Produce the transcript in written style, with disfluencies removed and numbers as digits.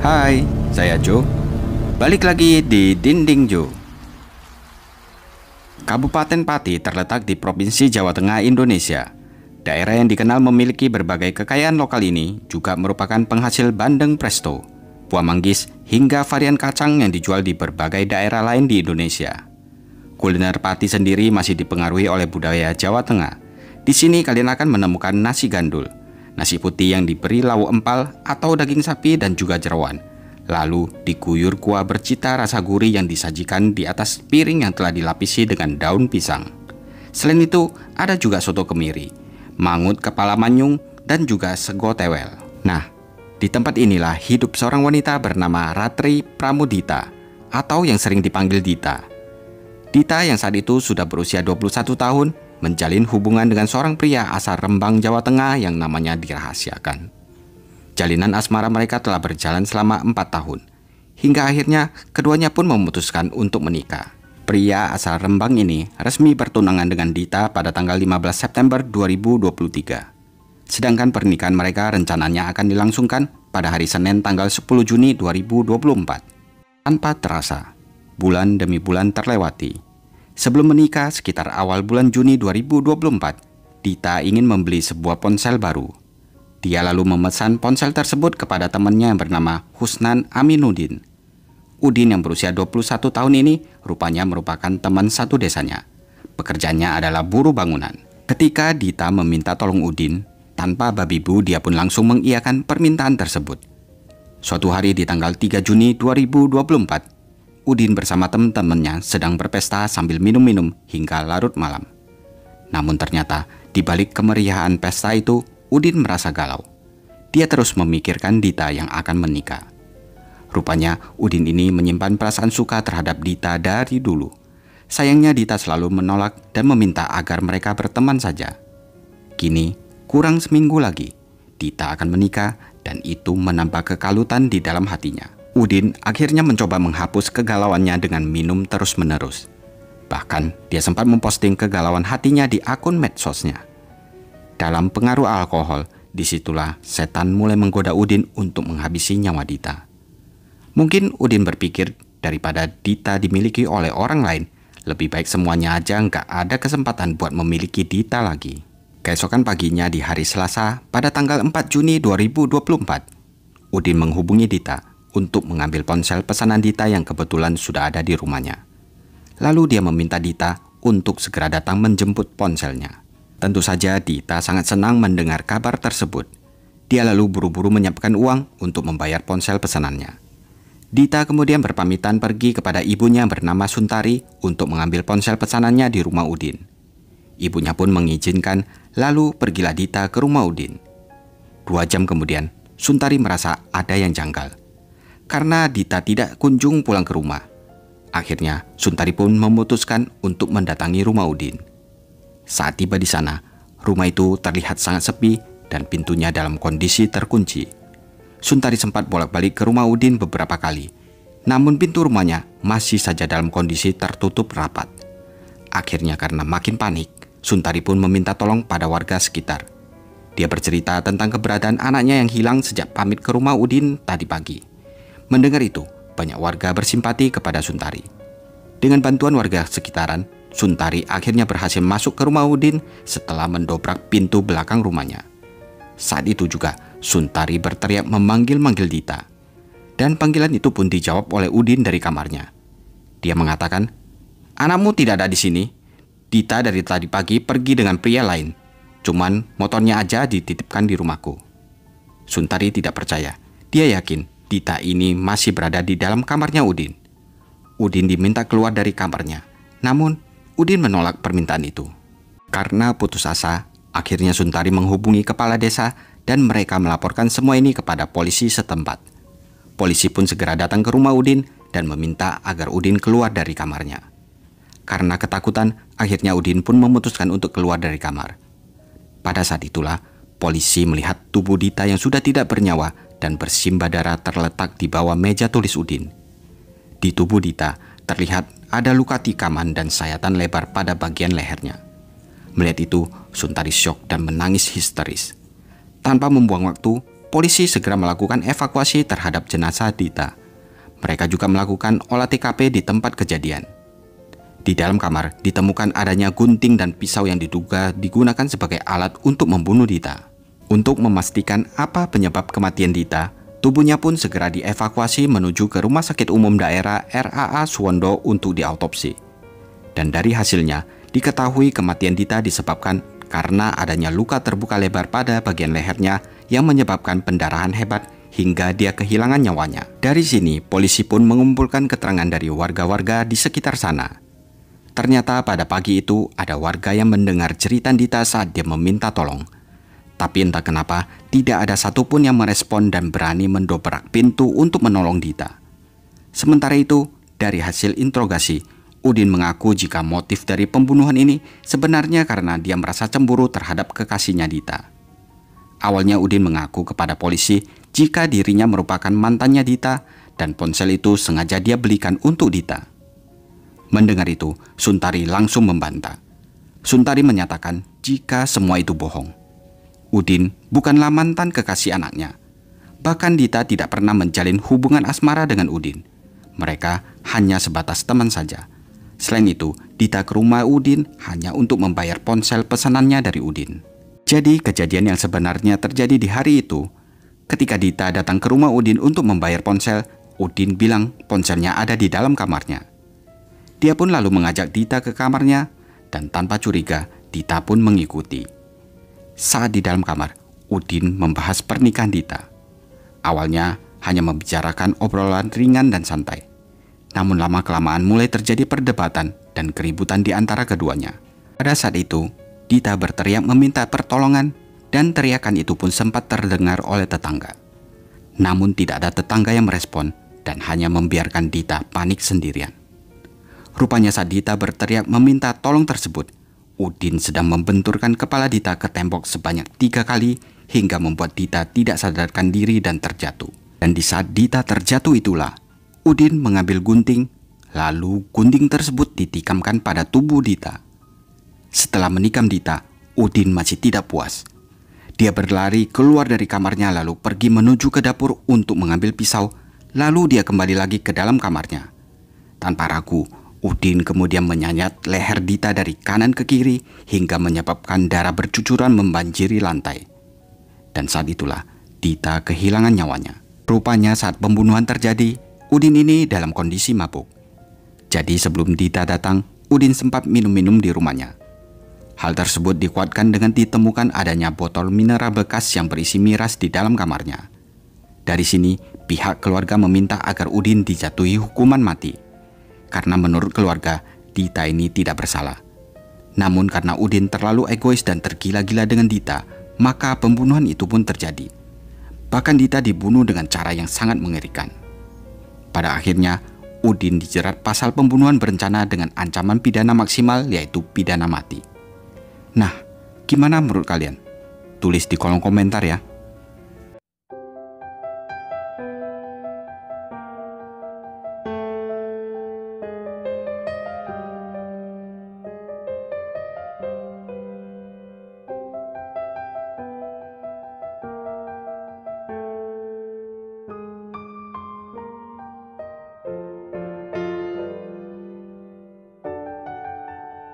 Hai, saya Jo. Balik lagi di Dinding Jo. Kabupaten Pati terletak di Provinsi Jawa Tengah, Indonesia. Daerah yang dikenal memiliki berbagai kekayaan lokal ini juga merupakan penghasil bandeng presto, buah manggis, hingga varian kacang yang dijual di berbagai daerah lain di Indonesia. Kuliner Pati sendiri masih dipengaruhi oleh budaya Jawa Tengah. Di sini kalian akan menemukan nasi gandul, nasi putih yang diberi lauk empal atau daging sapi dan juga jeroan. Lalu diguyur kuah bercita rasa gurih yang disajikan di atas piring yang telah dilapisi dengan daun pisang. Selain itu, ada juga soto kemiri, mangut kepala manyung, dan juga sego tewel. Nah, di tempat inilah hidup seorang wanita bernama Ratri Pramudita, atau yang sering dipanggil Dita. Dita yang saat itu sudah berusia 21 tahun, menjalin hubungan dengan seorang pria asal Rembang, Jawa Tengah yang namanya dirahasiakan. Jalinan asmara mereka telah berjalan selama 4 tahun, hingga akhirnya keduanya pun memutuskan untuk menikah. Pria asal Rembang ini resmi bertunangan dengan Dita pada tanggal 15 September 2023. Sedangkan pernikahan mereka rencananya akan dilangsungkan pada hari Senin tanggal 10 Juni 2024. Tanpa terasa, bulan demi bulan terlewati. Sebelum menikah sekitar awal bulan Juni 2024, Dita ingin membeli sebuah ponsel baru. Dia lalu memesan ponsel tersebut kepada temannya yang bernama Husnan Aminuddin. Udin yang berusia 21 tahun ini rupanya merupakan teman satu desanya. Pekerjaannya adalah buruh bangunan. Ketika Dita meminta tolong Udin, tanpa babi bu dia pun langsung mengiyakan permintaan tersebut. Suatu hari di tanggal 3 Juni 2024, Udin bersama teman-temannya sedang berpesta sambil minum-minum hingga larut malam. Namun ternyata di balik kemeriahan pesta itu, Udin merasa galau. Dia terus memikirkan Dita yang akan menikah. Rupanya Udin ini menyimpan perasaan suka terhadap Dita dari dulu. Sayangnya Dita selalu menolak dan meminta agar mereka berteman saja. Kini, kurang seminggu lagi, Dita akan menikah dan itu menambah kekalutan di dalam hatinya. Udin akhirnya mencoba menghapus kegalauannya dengan minum terus-menerus. Bahkan, dia sempat memposting kegalauan hatinya di akun medsosnya. Dalam pengaruh alkohol, disitulah setan mulai menggoda Udin untuk menghabisi nyawa Dita. Mungkin Udin berpikir daripada Dita dimiliki oleh orang lain, lebih baik semuanya aja nggak ada kesempatan buat memiliki Dita lagi. Keesokan paginya di hari Selasa pada tanggal 4 Juni 2024, Udin menghubungi Dita untuk mengambil ponsel pesanan Dita yang kebetulan sudah ada di rumahnya. Lalu dia meminta Dita untuk segera datang menjemput ponselnya. Tentu saja Dita sangat senang mendengar kabar tersebut. Dia lalu buru-buru menyiapkan uang untuk membayar ponsel pesanannya. Dita kemudian berpamitan pergi kepada ibunya bernama Suntari untuk mengambil ponsel pesanannya di rumah Udin. Ibunya pun mengizinkan, lalu pergilah Dita ke rumah Udin. 2 jam kemudian, Suntari merasa ada yang janggal. Karena Dita tidak kunjung pulang ke rumah. Akhirnya, Suntari pun memutuskan untuk mendatangi rumah Udin. Saat tiba di sana, rumah itu terlihat sangat sepi dan pintunya dalam kondisi terkunci. Suntari sempat bolak-balik ke rumah Udin beberapa kali, namun pintu rumahnya masih saja dalam kondisi tertutup rapat. Akhirnya karena makin panik, Suntari pun meminta tolong pada warga sekitar. Dia bercerita tentang keberadaan anaknya yang hilang sejak pamit ke rumah Udin tadi pagi. Mendengar itu, banyak warga bersimpati kepada Suntari. Dengan bantuan warga sekitaran, Suntari akhirnya berhasil masuk ke rumah Udin setelah mendobrak pintu belakang rumahnya. Saat itu juga Suntari berteriak memanggil-manggil Dita. Dan panggilan itu pun dijawab oleh Udin dari kamarnya. Dia mengatakan, "Anakmu tidak ada di sini. Dita dari tadi pagi pergi dengan pria lain. Cuman motornya aja dititipkan di rumahku." Suntari tidak percaya. Dia yakin Dita ini masih berada di dalam kamarnya Udin. Udin diminta keluar dari kamarnya. Namun Udin menolak permintaan itu. Karena putus asa, akhirnya Suntari menghubungi kepala desa dan mereka melaporkan semua ini kepada polisi setempat. Polisi pun segera datang ke rumah Udin dan meminta agar Udin keluar dari kamarnya. Karena ketakutan, akhirnya Udin pun memutuskan untuk keluar dari kamar. Pada saat itulah, polisi melihat tubuh Dita yang sudah tidak bernyawa dan bersimbah darah terletak di bawah meja tulis Udin. Di tubuh Dita terlihat ada luka tikaman dan sayatan lebar pada bagian lehernya. Melihat itu, Suntari syok dan menangis histeris. Tanpa membuang waktu, polisi segera melakukan evakuasi terhadap jenazah Dita. Mereka juga melakukan olah TKP di tempat kejadian. Di dalam kamar ditemukan adanya gunting dan pisau yang diduga digunakan sebagai alat untuk membunuh Dita. Untuk memastikan apa penyebab kematian Dita, tubuhnya pun segera dievakuasi menuju ke Rumah Sakit Umum Daerah RAA Suwondo untuk diautopsi. Dan dari hasilnya, diketahui kematian Dita disebabkan karena adanya luka terbuka lebar pada bagian lehernya yang menyebabkan pendarahan hebat hingga dia kehilangan nyawanya. Dari sini, polisi pun mengumpulkan keterangan dari warga-warga di sekitar sana. Ternyata pada pagi itu ada warga yang mendengar cerita Dita saat dia meminta tolong. Tapi entah kenapa tidak ada satupun yang merespon dan berani mendobrak pintu untuk menolong Dita. Sementara itu, dari hasil interogasi, Udin mengaku jika motif dari pembunuhan ini sebenarnya karena dia merasa cemburu terhadap kekasihnya Dita. Awalnya Udin mengaku kepada polisi jika dirinya merupakan mantannya Dita dan ponsel itu sengaja dia belikan untuk Dita. Mendengar itu, Suntari langsung membantah. Suntari menyatakan jika semua itu bohong. Udin bukanlah mantan kekasih anaknya. Bahkan Dita tidak pernah menjalin hubungan asmara dengan Udin. Mereka hanya sebatas teman saja. Selain itu, Dita ke rumah Udin hanya untuk membayar ponsel pesanannya dari Udin. Jadi kejadian yang sebenarnya terjadi di hari itu, ketika Dita datang ke rumah Udin untuk membayar ponsel, Udin bilang ponselnya ada di dalam kamarnya. Dia pun lalu mengajak Dita ke kamarnya dan tanpa curiga Dita pun mengikuti. Saat di dalam kamar, Udin membahas pernikahan Dita. Awalnya hanya membicarakan obrolan ringan dan santai. Namun lama-kelamaan mulai terjadi perdebatan dan keributan di antara keduanya. Pada saat itu, Dita berteriak meminta pertolongan dan teriakan itu pun sempat terdengar oleh tetangga. Namun tidak ada tetangga yang merespon dan hanya membiarkan Dita panik sendirian. Rupanya saat Dita berteriak meminta tolong tersebut, Udin sedang membenturkan kepala Dita ke tembok sebanyak 3 kali hingga membuat Dita tidak sadarkan diri dan terjatuh. Dan di saat Dita terjatuh itulah, Udin mengambil gunting, lalu gunting tersebut ditikamkan pada tubuh Dita. Setelah menikam Dita, Udin masih tidak puas. Dia berlari keluar dari kamarnya lalu pergi menuju ke dapur untuk mengambil pisau, lalu dia kembali lagi ke dalam kamarnya. Tanpa ragu, Udin kemudian menyayat leher Dita dari kanan ke kiri hingga menyebabkan darah bercucuran membanjiri lantai. Dan saat itulah Dita kehilangan nyawanya. Rupanya saat pembunuhan terjadi, Udin ini dalam kondisi mabuk. Jadi sebelum Dita datang, Udin sempat minum-minum di rumahnya. Hal tersebut dikuatkan dengan ditemukan adanya botol mineral bekas yang berisi miras di dalam kamarnya. Dari sini, pihak keluarga meminta agar Udin dijatuhi hukuman mati. Karena menurut keluarga, Dita ini tidak bersalah. Namun karena Udin terlalu egois dan tergila-gila dengan Dita, maka pembunuhan itu pun terjadi. Bahkan Dita dibunuh dengan cara yang sangat mengerikan. Pada akhirnya, Udin dijerat pasal pembunuhan berencana dengan ancaman pidana maksimal yaitu pidana mati. Nah, gimana menurut kalian? Tulis di kolom komentar ya.